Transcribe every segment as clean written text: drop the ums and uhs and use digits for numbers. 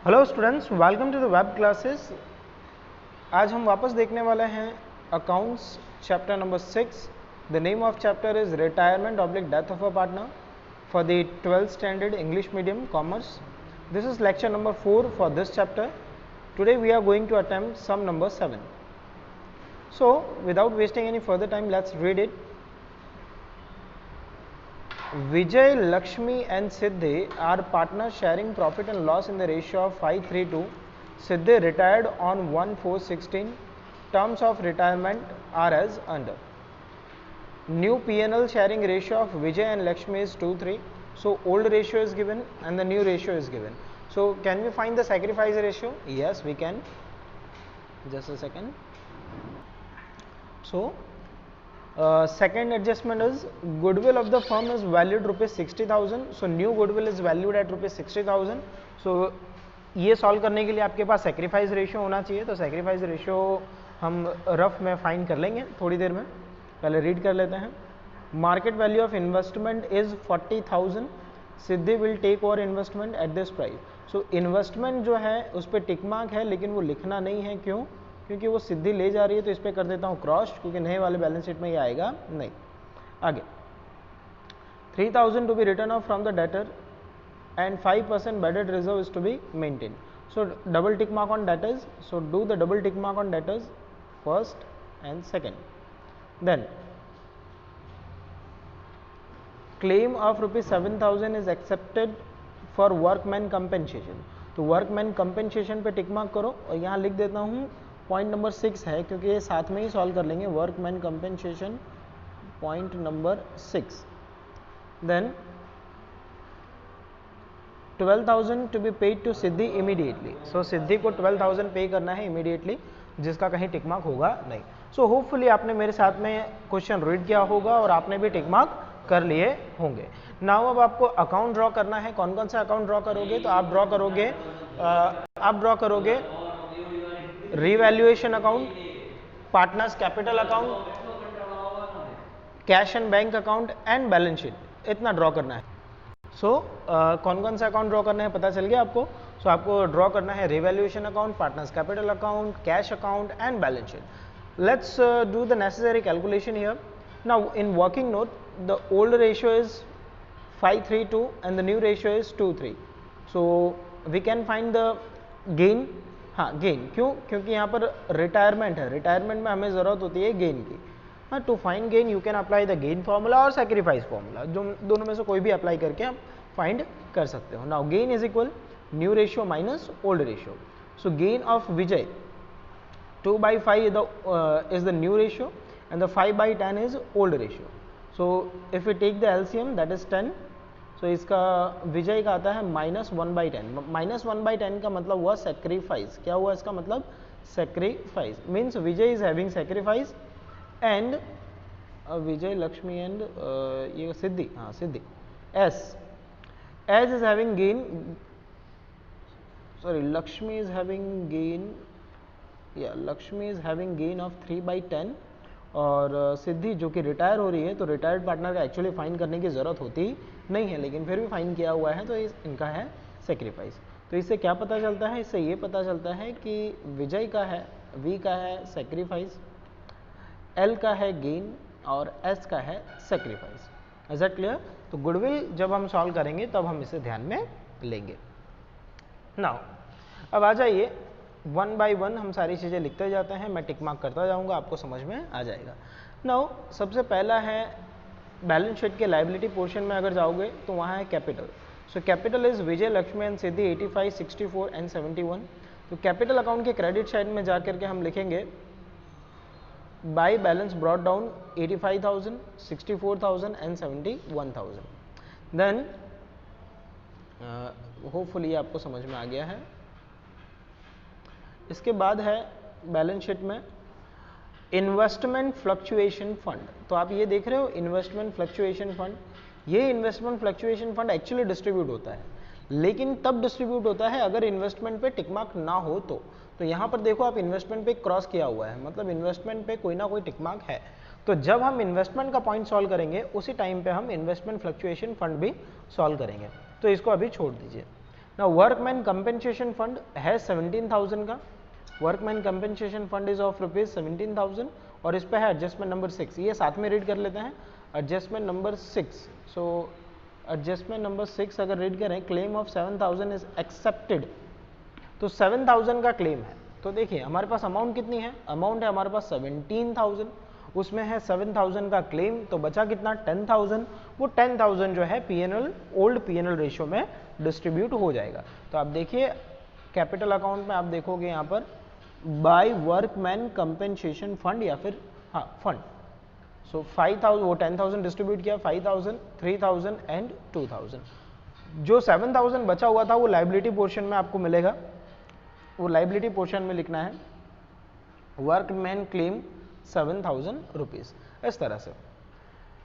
Hello students, welcome to the web classes. आज हम वापस देखने वाले हैं accounts chapter number 6। The name of chapter is retirement oblique death of a partner for the 12th standard English medium commerce. This is lecture number 4 for this chapter. Today we are going to attempt some number 7। So without wasting any further time, let's read it. Vijay, Lakshmi and Siddhi are partners sharing profit and loss in the ratio of 5:3:2. Siddhi retired on 1/4/16. Terms of retirement are as under. New P&L sharing ratio of Vijay and Lakshmi is 2:3. So old ratio is given and the new ratio is given. So can we find the sacrifice ratio? Yes, we can. Just a second. So second adjustment is goodwill of the firm is valued rupees 60,000. So new goodwill is valued at rupees 60,000. So ये solve करने के लिए आपके पास sacrifice ratio होना चाहिए। तो sacrifice ratio हम rough में फाइंड कर लेंगे थोड़ी देर में। पहले रीड कर लेते हैं। Market value of investment is 40,000. Siddhi will take over investment at this price. So investment जो है उस पर टिक मार्क है, लेकिन वो लिखना नहीं है। क्यों? क्योंकि वो सिद्धि ले जा रही है, तो इस पर कर देता हूँ क्रॉस, क्योंकि नए वाले बैलेंस शीट में ये आएगा नहीं। आगे 3,000 to be return of from the debtor and 5% bad debt reserve is to be maintain. So double tick mark on debtors. So do the double tick mark on debtors first and second. Then claim of rupees 7,000 is accepted for workman compensation. तो workman compensation पे tick mark करो और यहाँ लिख देता हूँ point number 6 है, क्योंकि ये साथ में ही सॉल्व कर लेंगे। Workman compensation point number 6. Then 12,000 to be paid to Siddhi immediately. So Siddhi को 12,000 पे करना है इमीडिएटली, जिसका कहीं टिक मार्क होगा नहीं। सो होपफुली आपने मेरे साथ में क्वेश्चन रीड किया होगा और आपने भी टिक मार्क कर लिए होंगे। नाउ अब आपको अकाउंट ड्रॉ करना है। कौन कौन सा अकाउंट ड्रॉ करोगे? तो आप ड्रॉ करोगे revaluation account, partners capital account, cash and bank account and balance sheet. इतना ड्रॉ करना है। सो कौन कौन सा अकाउंट ड्रॉ करना है पता चल गया आपको। सो आपको ड्रॉ करना है revaluation account, partners capital account, cash account and balance sheet. Let's do the necessary calculation here. Now in working note, the old ratio is 5:3:2 and the new ratio is 2:3. So we can find the gain. हाँ, gain क्यों? क्योंकि यहाँ पर retirement है। Retirement में हमें ज़रूरत होती है गेन की। हाँ, to find gain you can apply the gain formula और सेक्रीफाइस फार्मूला, जो दोनों में से कोई भी अप्लाई करके आप फाइंड कर सकते हो। Now gain is equal new ratio minus old ratio. So gain of Vijay 2/5 is the new ratio and the 5/10 is old ratio. So if we take the LCM, that is 10. So इसका विजय का आता है -1/10. -1/10 का मतलब हुआ sacrifice. क्या हुआ इसका मतलब? Sacrifice means Vijay is having sacrifice and Vijay, Lakshmi and ये सिद्धि, हाँ Siddhi, as is having gain, sorry Lakshmi is having gain, या Lakshmi is having gain of 3/10 और सिद्धि जो कि रिटायर हो रही है, तो रिटायर्ड पार्टनर का एक्चुअली फाइन करने की ज़रूरत होती नहीं है, लेकिन फिर भी फाइन किया हुआ है, तो इनका है सेक्रीफाइस. तो इससे क्या पता चलता है? इससे ये पता चलता है कि विजय का है, वी का है सेक्रीफाइस, एल का है गेन और एस का है सेक्रीफाइस. Is that clear? तो गुडविल जब हम सॉल्व करेंगे तब हम इसे ध्यान में लेंगे. नाउ अब आ जाइए, 1 by 1 हम सारी चीज़ें लिखते जाते हैं, मैं टिक मार्क करता जाऊंगा, आपको समझ में आ जाएगा. नाउ सबसे पहला है बैलेंस शीट के लाइबिलिटी पोर्शन में अगर जाओगे तो वहाँ है capital. So capital is Vijay, Lakshmi and Siddhi 85, 64 and 71. तो कैपिटल अकाउंट के क्रेडिट साइड में जा करके हम लिखेंगे by balance brought down 85,000, 64,000 and 71,000. Then hopefully आपको समझ में आ गया है. इसके बाद है बैलेंस शीट में इन्वेस्टमेंट फ्लक्चुएशन फंड. तो आप ये देख रहे हो इन्वेस्टमेंट फ्लक्चुएशन फंड. ये investment fluctuation fund actually distribute होता है, लेकिन तब डिस्ट्रीब्यूट होता है अगर इन्वेस्टमेंट पे टिक मार्क ना हो तो यहाँ पर देखो आप इन्वेस्टमेंट पे क्रॉस किया हुआ है, मतलब इन्वेस्टमेंट पे कोई ना कोई टिक मार्क है. तो जब हम इन्वेस्टमेंट का पॉइंट सॉल्व करेंगे उसी टाइम पे हम इन्वेस्टमेंट फ्लक्चुएशन फंड भी सॉल्व करेंगे. तो इसको अभी छोड़ दीजिए. ना वर्कमैन कंपेंसेशन फंड है 17,000 का, workman compensation fund is of rupees 17,000 और इस पे है एडजस्टमेंट नंबर 6, ये साथ में रीड कर लेते हैं adjustment number 6। So adjustment number 6 अगर रीड करें, क्लेम ऑफ 7,000 इज एक्सेप्टेड, तो 7,000 का क्लेम है। तो देखिए हमारे पास अमाउंट कितनी है, अमाउंट है हमारे पास 17,000, उसमें है 7,000 का क्लेम, तो बचा कितना 10,000। वो 10,000 जो है पीएनएल ओल्ड पीएनएल रेशियो में डिस्ट्रीब्यूट हो जाएगा। तो आप देखिए कैपिटल अकाउंट में आप देखोगे यहाँ पर बाय वर्कमैन कंपेंसेशन फंड या फिर हाँ फंड। सो 5,000 वो 10,000 डिस्ट्रीब्यूट किया, 5,000 3,000 एंड 2,000। जो 7,000 बचा हुआ था वो लाइबिलिटी पोर्शन में आपको मिलेगा, वो लाइबिलिटी पोर्शन में लिखना है वर्कमैन क्लेम 7,000 रुपीज, इस तरह से।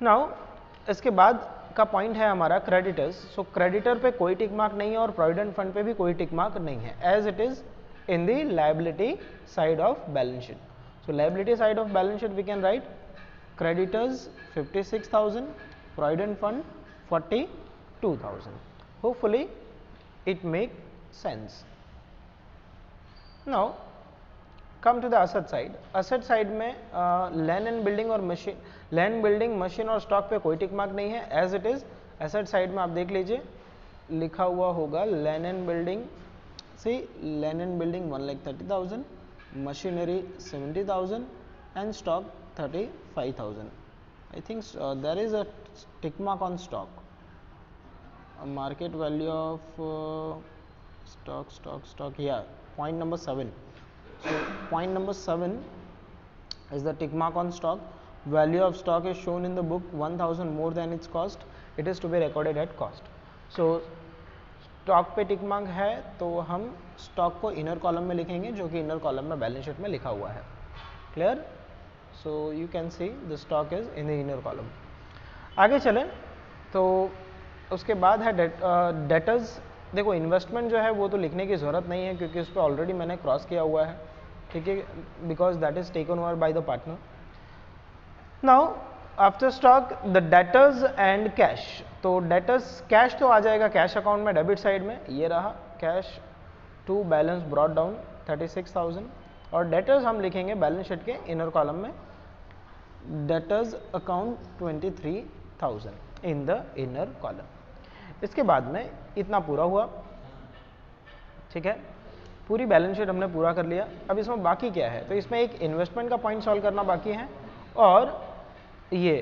नाउ इसके बाद का पॉइंट है हमारा क्रेडिटर्स। सो क्रेडिटर पे कोई टिक मार्क नहीं है और प्रोविडेंट फंड पे भी कोई टिक मार्क नहीं है, as it is in the liability side of balance sheet. So liability side of balance sheet we can write creditors 56,000, provident fund 42,000। Hopefully it make sense. Now come to the asset side. Asset side में land and building और machine, land building machine और stock पे कोई tick mark नहीं है, as it is. Asset side में आप देख लीजिए लिखा हुआ होगा land and building, see land and building 1,30,000, machinery 70,000 and stock 35,000। I think there is a tick mark on stock, market value of stock, yeah, point number 7. So point number 7 is the tick mark on stock. Value of stock is shown in the book 1,000 more than its cost. It is to be recorded at cost. So stock पे tick mark है तो हम stock को inner column में लिखेंगे, जो कि inner column में बैलेंस शीट में लिखा हुआ है। Clear? So you can see the stock is in the inner column. आगे चलें तो उसके बाद है डेटर्स। देखो इन्वेस्टमेंट जो है वो तो लिखने की ज़रूरत नहीं है क्योंकि उस पर ऑलरेडी मैंने क्रॉस किया हुआ है, ठीक है, because that is taken over by the partner. Now after stock the debtors and cash. तो डेटर्स कैश तो आ जाएगा कैश अकाउंट में डेबिट साइड में, ये रहा cash to balance brought down 36,000 और डेटर्स हम लिखेंगे बैलेंस शीट के इनर कॉलम में debtors account 23,000 in the inner column. इसके बाद में इतना पूरा हुआ, ठीक है, पूरी बैलेंस शीट हमने पूरा कर लिया। अब इसमें बाकी क्या है, तो इसमें एक इन्वेस्टमेंट का पॉइंट सॉल्व करना बाकी है और ये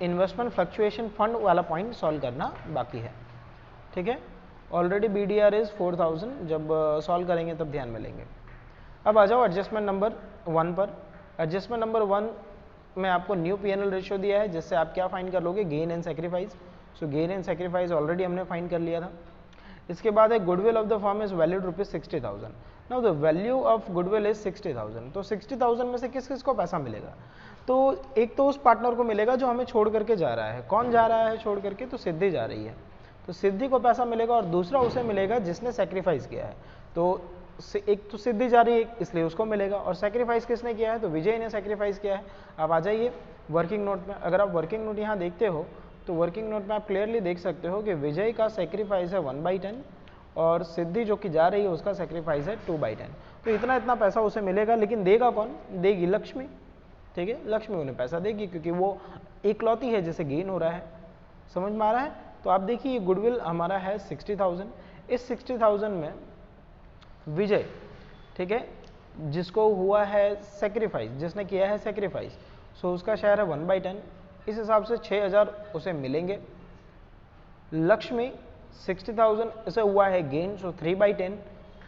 इन्वेस्टमेंट फ्लक्चुएशन फंड वाला पॉइंट सॉल्व करना बाकी है, ठीक है। ऑलरेडी BDR इज 4,000, जब सॉल्व करेंगे तब ध्यान में लेंगे। अब आ जाओ एडजस्टमेंट नंबर 1 पर। एडजस्टमेंट नंबर 1 में आपको न्यू PNL रेशियो दिया है, जिससे आप क्या फाइंड कर लोगे, gain and sacrifice. So gain and sacrifice already हमने फाइंड कर लिया था। इसके बाद है goodwill of the firm is valued ₹60,000। Now the value of goodwill is 60,000। तो 60,000 में से किस किस को पैसा मिलेगा, तो एक तो उस पार्टनर को मिलेगा जो हमें छोड़ करके जा रहा है। कौन जा रहा है छोड़ करके, तो सिद्धि जा रही है, तो सिद्धि को पैसा मिलेगा और दूसरा उसे मिलेगा जिसने सेक्रीफाइस किया है। तो एक तो सिद्धि जा रही है इसलिए उसको मिलेगा, और सेक्रीफाइस किसने किया है, तो विजय ने सेक्रीफाइस किया है। अब आ जाइए वर्किंग नोट में। अगर आप वर्किंग नोट यहाँ देखते हो तो वर्किंग नोट में आप क्लियरली देख सकते हो कि विजय का सेक्रीफाइस है 1/10 और सिद्धि जो कि जा रही है उसका सेक्रीफाइस है 2/10। तो इतना इतना पैसा उसे मिलेगा, लेकिन देगा कौन, देगी लक्ष्मी, ठीक है, लक्ष्मी उन्हें पैसा देगी क्योंकि वो एकलौती है जिसे गेन हो रहा है। समझ में आ रहा है? तो आप देखिए गुडविल हमारा है 60,000। इस 60,000 में विजय, ठीक है, जिसको हुआ है सेक्रीफाइस, जिसने किया है सेक्रीफाइस, सो उसका शेयर है 1/10। इस हिसाब से 6,000 उसे मिलेंगे। लक्ष्मी 60,000 इसे हुआ है गेन, सो 3/10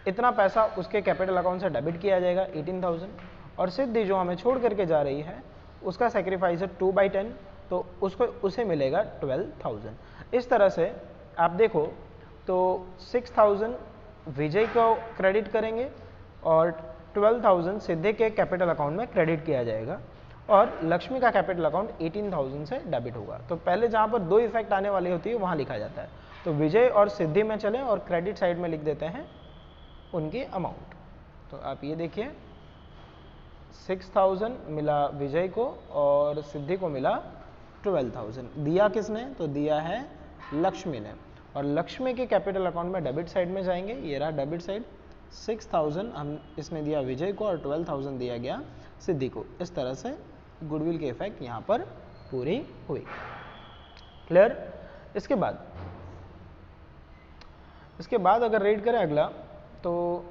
इतना पैसा उसके कैपिटल अकाउंट से डेबिट किया जाएगा 18,000। और सिद्धि जो हमें छोड़ करके जा रही है उसका सेक्रीफाइस है 2/10, तो उसको उसे मिलेगा 12,000। इस तरह से आप देखो तो 6,000 विजय को क्रेडिट करेंगे और 12,000 सिद्धि के कैपिटल अकाउंट में क्रेडिट किया जाएगा और लक्ष्मी का कैपिटल अकाउंट 18,000 से डेबिट होगा। तो पहले जहाँ पर दो इफेक्ट आने वाली होती है वहाँ लिखा जाता है। तो विजय और सिद्धि में चलें और क्रेडिट साइड में लिख देते हैं उनकी अमाउंट। तो आप ये देखिए 6,000 मिला विजय को और सिद्धि को मिला 12,000। दिया किसने, तो दिया है लक्ष्मी ने। और लक्ष्मी के कैपिटल अकाउंट में डेबिट साइड में जाएंगे, ये रहा डेबिट साइड, 6000 हम इसने दिया विजय को और 12000 दिया गया सिद्धि को। इस तरह से गुडविल के इफेक्ट यहाँ पर पूरी हुई। क्लियर? इसके बाद अगर रीड करें अगला, तो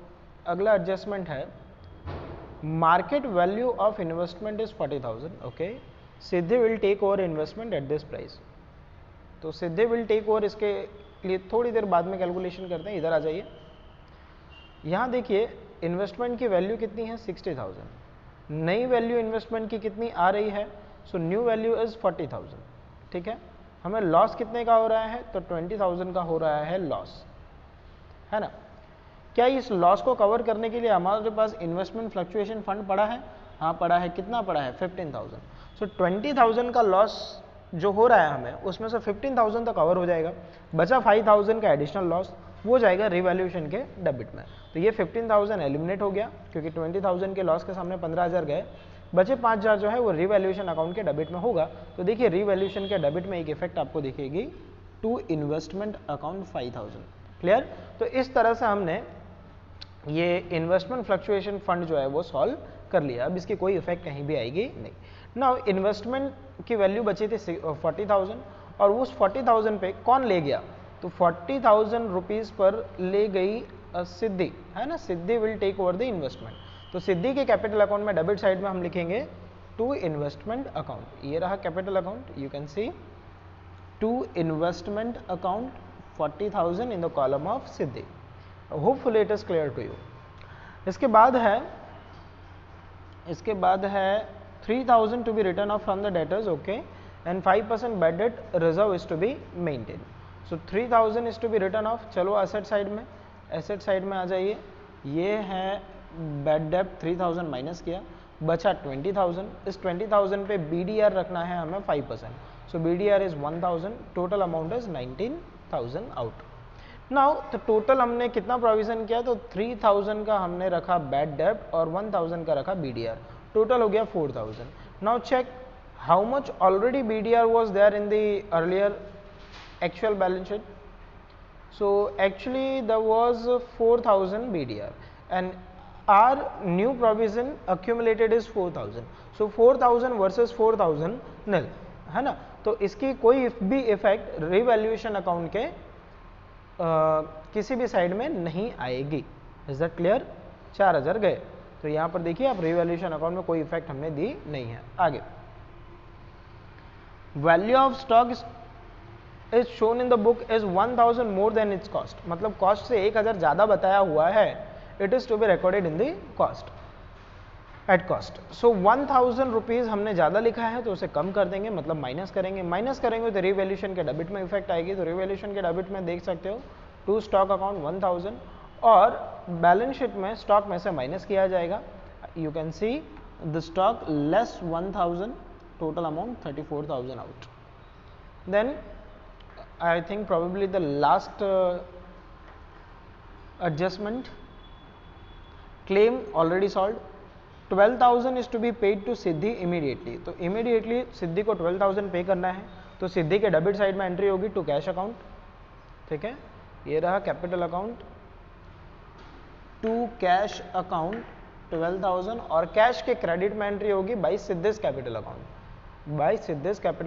अगला एडजस्टमेंट है market value of investment is 40,000। Okay, Siddhi will take over investment at this price. तो सिद्धि विल टेक ओवर, इसके लिए थोड़ी देर बाद में कैलकुलेशन करते हैं। इधर आ जाइए, यहाँ देखिए इन्वेस्टमेंट की वैल्यू कितनी है 60,000, नई वैल्यू इन्वेस्टमेंट की कितनी आ रही है, सो न्यू वैल्यू इज 40,000। ठीक है, हमें लॉस कितने का हो रहा है, तो 20,000 का हो रहा है लॉस, है ना। क्या इस लॉस को कवर करने के लिए हमारे पास इन्वेस्टमेंट फ्लक्चुएशन फंड पड़ा है? हाँ पड़ा है। कितना पड़ा है? 15,000। सो 20,000 का लॉस जो हो रहा है हमें, उसमें से 15,000 तो कवर हो जाएगा, बचा 5,000 का एडिशनल लॉस, वो जाएगा रिवैल्यूएशन के डेबिट में। तो ये 15,000 एलिमिनेट हो गया, क्योंकि 20,000 के लॉस के सामने 15,000 गए, बचे 5,000 जो है वो रिवैल्यूएशन अकाउंट के डेबिट में होगा। तो देखिए रिवैल्यूएशन के डेबिट में एक इफेक्ट आपको दिखेगी टू इन्वेस्टमेंट अकाउंट 5,000। क्लियर? तो इस तरह से हमने ये इन्वेस्टमेंट फ्लक्चुएशन फंड जो है वो सॉल्व कर लिया। अब इसकी कोई इफेक्ट कहीं भी आएगी नहीं। नाउ इन्वेस्टमेंट की वैल्यू बची थी 40,000 और उस 40,000 पे कौन ले गया, तो 40,000 रुपीज़ पर ले गई सिद्धि, है ना। Siddhi will take over the investment. तो सिद्धि के कैपिटल अकाउंट में डेबिट साइड में हम लिखेंगे टू इन्वेस्टमेंट अकाउंट। ये रहा capital account, you can see to investment account 40,000 in the column of Siddhi. Hopefully it is clear to you. इसके बाद है 3,000 to be return of from the debtors, okay, and 5% bad debt reserve is to be maintain. So 3,000 is to be return of. चलो asset side में, asset side में आ जाइए। ये है बैड डेट, 3,000 माइनस किया, बचा 20,000। इस 20,000 पे BDR रखना है हमें 5%। सो BDR is 1,000, total amount is 19,000 out. Now तो टोटल हमने कितना प्रोविजन किया, तो 3,000 का हमने रखा बैड डेट और 1,000 का रखा BDR, टोटल हो गया 4,000। Now check how much already BDR was there in the earlier actual balance sheet. So actually there was 4,000 BDR and are new provision accumulated is 4,000। सो 4,000 वर्सेस 4,000 nil, है ना। तो इसकी कोई भी इफेक्ट रिवैल्यूएशन अकाउंट के किसी भी साइड में नहीं आएगी। Is that clear? 4,000 गए। तो यहाँ पर देखिए आप रिवैल्यूएशन अकाउंट में कोई इफेक्ट हमने दी नहीं है। आगे value of stock is shown in the book is 1,000 more than its cost, मतलब कॉस्ट से 1,000 ज्यादा बताया हुआ है। It is to be recorded in the cost at cost. So 1,000 rupees हमने ज्यादा लिखा है तो उसे कम कर देंगे, मतलब माइनस करेंगे तो रिवैल्यूएशन के डेबिट में इफेक्ट आएगी। तो रिवैल्यूएशन के डेबिट में देख सकते हो टू स्टॉक अकाउंट 1,000 और बैलेंस शीट में स्टॉक में से माइनस किया जाएगा। You can see the stock less 1,000, total amount 34,000 out. Then I think probably the last adjustment, claim already solve. 12,000 is to be paid to Siddhi immediately. तो immediately Siddhi को 12,000 pay करना है, तो सिद्धि के डेबिट साइड में एंट्री होगी टू कैश अकाउंट। ठीक है, ये रहा capital account to cash account 12,000 और कैश के क्रेडिट में एंट्री होगी by siddhis capital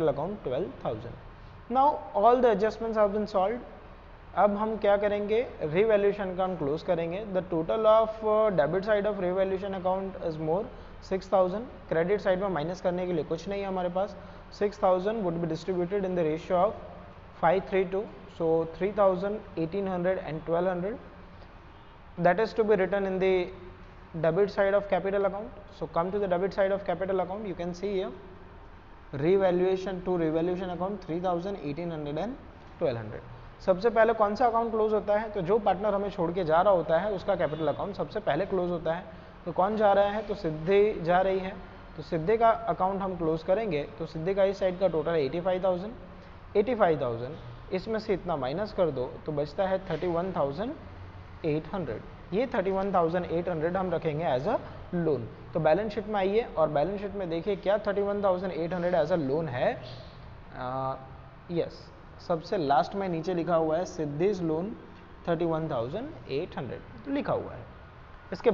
account, 12,000। Now all the adjustments have been solved. अब हम क्या करेंगे, रिवैल्यूएशन अकाउंट क्लोज करेंगे। The total of debit side of revaluation account is more 6,000, credit side में माइनस करने के लिए कुछ नहीं है हमारे पास। 6,000 would be distributed in the ratio of 5:3:2, so 3,000, 1,800 and 1,200 that is to be written in the debit side of capital account. So come to the debit side of capital account, you can see here revaluation to revaluation account 3,000, 1,800 and 1,200। सबसे पहले कौन सा account close होता है, तो जो partner हमें छोड़ के जा रहा होता है उसका कैपिटल अकाउंट सबसे पहले क्लोज होता है। तो कौन जा रहा है, तो सिद्धि जा रही है, तो सिद्धि का अकाउंट हम क्लोज करेंगे। तो सिद्धि का इस साइड का टोटल है 85,000, इसमें से इतना माइनस कर दो तो बचता है 31,800। ये 31,800 हम रखेंगे एज अ लोन। तो बैलेंस शीट में आइए और बैलेंस शीट में देखिए क्या 31,800 एज अ लोन है। यस, सबसे लास्ट में नीचे लिखा हुआ है सिद्धीज लोन 31,800 लिखा हुआ है। इसके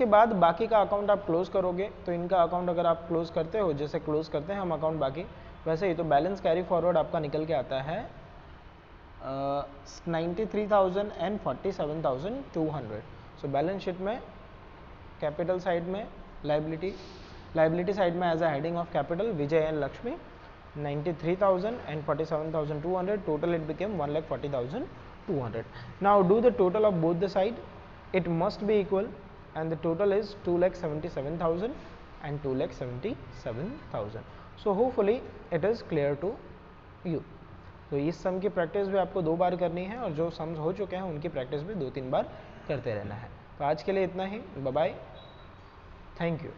बाद बाकी का अकाउंट आप क्लोज करोगे, तो इनका अकाउंट अगर आप क्लोज करते हो, जैसे क्लोज करते हैं हम अकाउंट बाकी, वैसे ही तो बैलेंस कैरी फॉरवर्ड आपका निकल के आता है 93,000 एंड 47,200। सो बैलेंस शीट में कैपिटल साइड में लाइबिलिटी साइड में as a heading of capital Vijay and Lakshmi 93,000 and 47,200, total it became 1,40,200. Now do the total of both the side, it must be equal, and the total is 2,77,000 and 2,77,000. So hopefully it is clear to you. तो इस सम की practice भी आपको 2 बार करनी है, और जो sums हो चुके हैं उनकी प्रैक्टिस भी 2-3 बार करते रहना है। तो आज के लिए इतना ही, बाय बाय, थैंक यू।